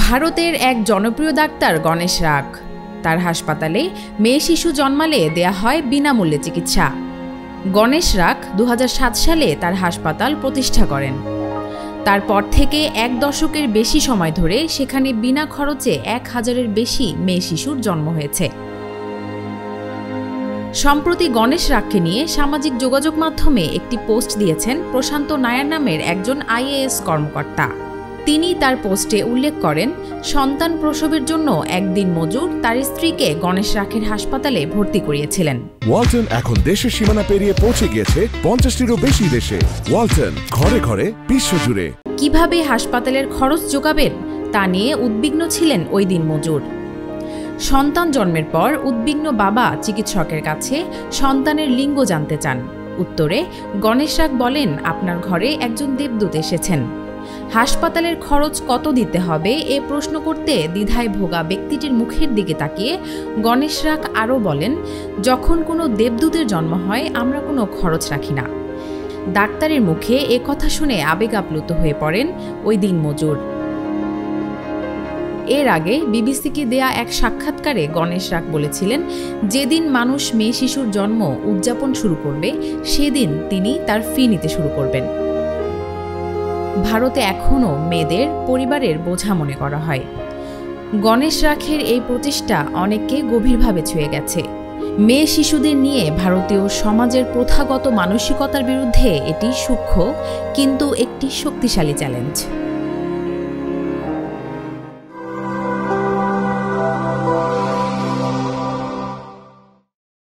ভারতের এক জনপ্রিয় ডাক্তার গণেশ রাখ, তার হাসপাতালে মেয়ে শিশু জন্মালে দেয়া হয় বিনামূল্যে চিকিৎসা। গণেশ রাখ 2007 সালে তার হাসপাতাল প্রতিষ্ঠা করেন। তারপর থেকে 1 দশকের বেশি সময় ধরে সেখানে বিনা খরচে 1000-এর বেশি মেয়ে শিশুর জন্ম হয়েছে। সম্প্রতি গণেশ রাখকে নিয়ে সামাজিক যোগাযোগ মাধ্যমে একটি পোস্ট দিয়েছেন প্রশান্ত নায়ার নামের একজন IAS কর্মকর্তা। তিনি তার পোস্টে উল্লেখ করেন, সন্তান প্রসবের জন্য একদিন মজুর তার স্ত্রীকে গণেশ রাখের হাসপাতালে ভর্তি করিয়েছিলেন। ওয়ালটন এখন দেশের সীমানা পেরিয়ে পৌঁছে গিয়েছে 50টিরও বেশি দেশে। ওয়ালটন, ঘরে ঘরে বিশ্বজুড়ে। কিভাবে হাসপাতালের খরচ যোগাবেন তা নিয়ে উদ্বিগ্ন ছিলেন ওই দিন মজুর। সন্তান জন্মের পর উদ্বিগ্ন বাবা চিকিৎসকের কাছে সন্তানের লিঙ্গ জানতে চান। উত্তরে গণেশ রাখ বলেন, আপনার ঘরে একজন দেবদূত এসেছেন। হাসপাতালের খরচ কত দিতে হবে এ প্রশ্ন করতে দ্বিধায় ভোগা ব্যক্তিটির মুখের দিকে তাকিয়ে গণেশ রাখ আরও বলেন, যখন কোনো দেবদূতের জন্ম হয় আমরা কোনো খরচ রাখি না। ডাক্তারের মুখে এ কথা শুনে আবেগ আপ্লুত হয়ে পড়েন ওই দিন মজুর। এর আগে বিবিসিকে দেয়া এক সাক্ষাৎকারে গণেশ রাখ বলেছিলেন, যেদিন মানুষ মেয়ে শিশুর জন্ম উদযাপন শুরু করবে সেদিন তিনি তার ফি নিতে শুরু করবেন। ভারতে এখনও মেয়েদের পরিবারের বোঝা মনে করা হয়। গণেশ রাখের এই প্রচেষ্টা অনেককে গভীরভাবে ছুঁয়ে গেছে। মেয়ে শিশুদের নিয়ে ভারতীয় সমাজের প্রথাগত মানসিকতার বিরুদ্ধে এটি সূক্ষ্ম কিন্তু একটি শক্তিশালী চ্যালেঞ্জ।